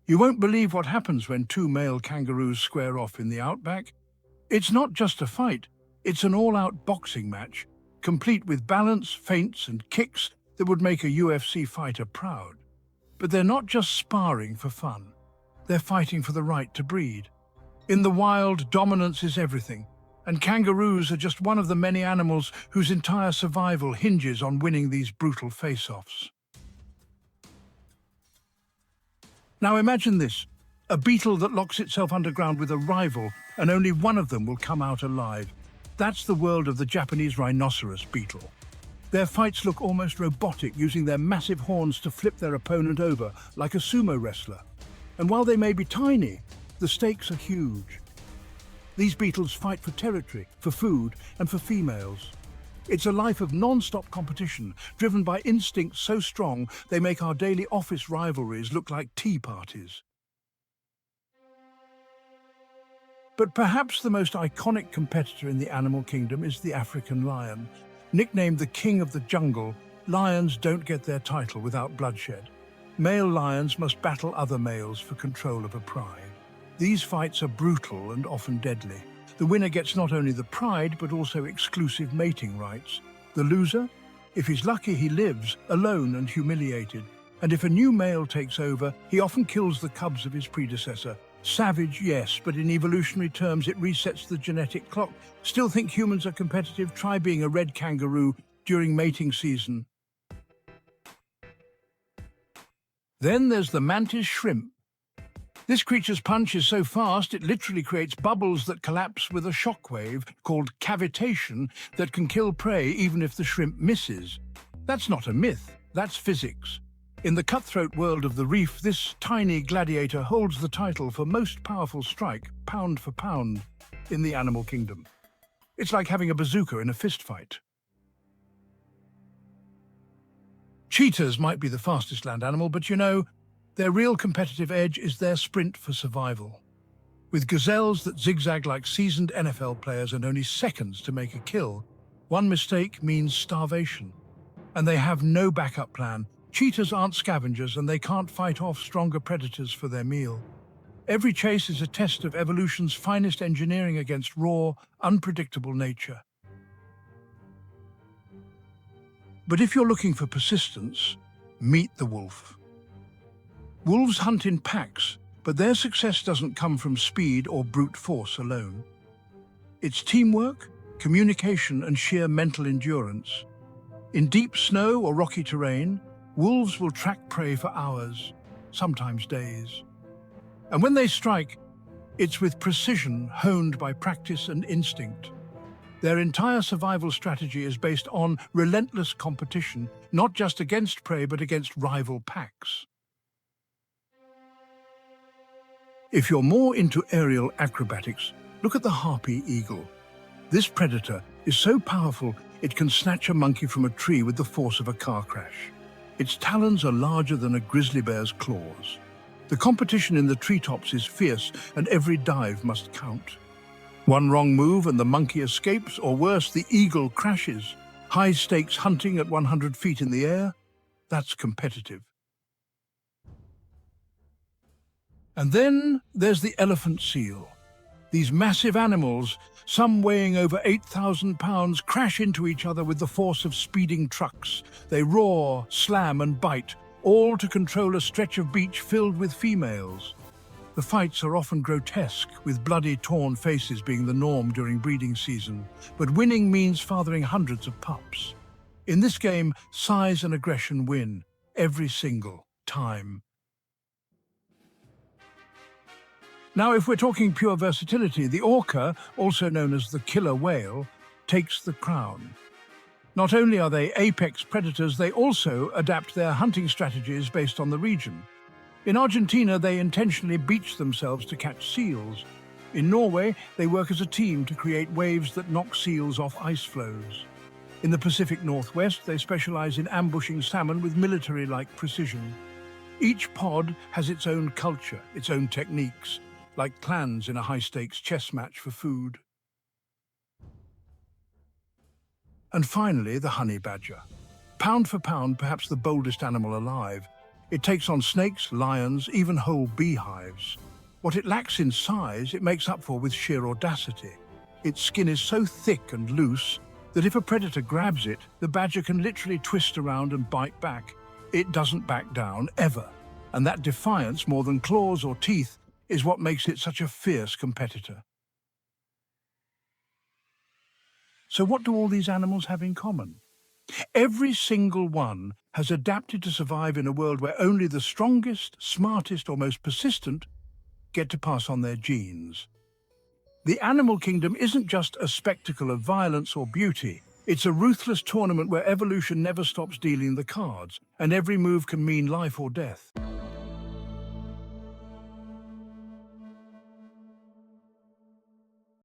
You won't believe what happens when two male kangaroos square off in the outback. It's not just a fight, it's an all-out boxing match, complete with balance, feints and kicks that would make a UFC fighter proud. But they're not just sparring for fun. They're fighting for the right to breed. In the wild, dominance is everything, and kangaroos are just one of the many animals whose entire survival hinges on winning these brutal face-offs. Now imagine this, a beetle that locks itself underground with a rival and only one of them will come out alive. That's the world of the Japanese rhinoceros beetle. Their fights look almost robotic, using their massive horns to flip their opponent over like a sumo wrestler. And while they may be tiny, the stakes are huge. These beetles fight for territory, for food, and for females. It's a life of non-stop competition, driven by instincts so strong they make our daily office rivalries look like tea parties. But perhaps the most iconic competitor in the animal kingdom is the African lion. Nicknamed the king of the jungle, lions don't get their title without bloodshed. Male lions must battle other males for control of a pride. These fights are brutal and often deadly. The winner gets not only the pride, but also exclusive mating rights. The loser? If he's lucky, he lives, alone and humiliated. And if a new male takes over, he often kills the cubs of his predecessor. Savage, yes, but in evolutionary terms, it resets the genetic clock. Still think humans are competitive? Try being a red kangaroo during mating season. Then there's the mantis shrimp. This creature's punch is so fast it literally creates bubbles that collapse with a shockwave called cavitation that can kill prey even if the shrimp misses. That's not a myth, that's physics. In the cutthroat world of the reef, this tiny gladiator holds the title for most powerful strike, pound for pound, in the animal kingdom. It's like having a bazooka in a fistfight. Cheetahs might be the fastest land animal, but you know, their real competitive edge is their sprint for survival. With gazelles that zigzag like seasoned NFL players and only seconds to make a kill, one mistake means starvation. And they have no backup plan. Cheetahs aren't scavengers and they can't fight off stronger predators for their meal. Every chase is a test of evolution's finest engineering against raw, unpredictable nature. But if you're looking for persistence, meet the wolf. Wolves hunt in packs, but their success doesn't come from speed or brute force alone. It's teamwork, communication, and sheer mental endurance. In deep snow or rocky terrain, wolves will track prey for hours, sometimes days. And when they strike, it's with precision honed by practice and instinct. Their entire survival strategy is based on relentless competition, not just against prey, but against rival packs. If you're more into aerial acrobatics, look at the Harpy eagle. This predator is so powerful it can snatch a monkey from a tree with the force of a car crash. Its talons are larger than a grizzly bear's claws. The competition in the treetops is fierce, and every dive must count. One wrong move and the monkey escapes, or worse, the eagle crashes. High-stakes hunting at 100 feet in the air? That's competitive. And then there's the elephant seal. These massive animals, some weighing over 8,000 pounds, crash into each other with the force of speeding trucks. They roar, slam and bite, all to control a stretch of beach filled with females. The fights are often grotesque, with bloody, torn faces being the norm during breeding season. But winning means fathering hundreds of pups. In this game, size and aggression win, every single time. Now, if we're talking pure versatility, the orca, also known as the killer whale, takes the crown. Not only are they apex predators, they also adapt their hunting strategies based on the region. In Argentina, they intentionally beach themselves to catch seals. In Norway, they work as a team to create waves that knock seals off ice floes. In the Pacific Northwest, they specialize in ambushing salmon with military-like precision. Each pod has its own culture, its own techniques, like clans in a high-stakes chess match for food. And finally, the honey badger. Pound for pound, perhaps the boldest animal alive. It takes on snakes, lions, even whole beehives. What it lacks in size, it makes up for with sheer audacity. Its skin is so thick and loose that if a predator grabs it, the badger can literally twist around and bite back. It doesn't back down, ever. And that defiance, more than claws or teeth, is what makes it such a fierce competitor. So what do all these animals have in common? Every single one has adapted to survive in a world where only the strongest, smartest, or most persistent get to pass on their genes. The animal kingdom isn't just a spectacle of violence or beauty. It's a ruthless tournament where evolution never stops dealing the cards, and every move can mean life or death.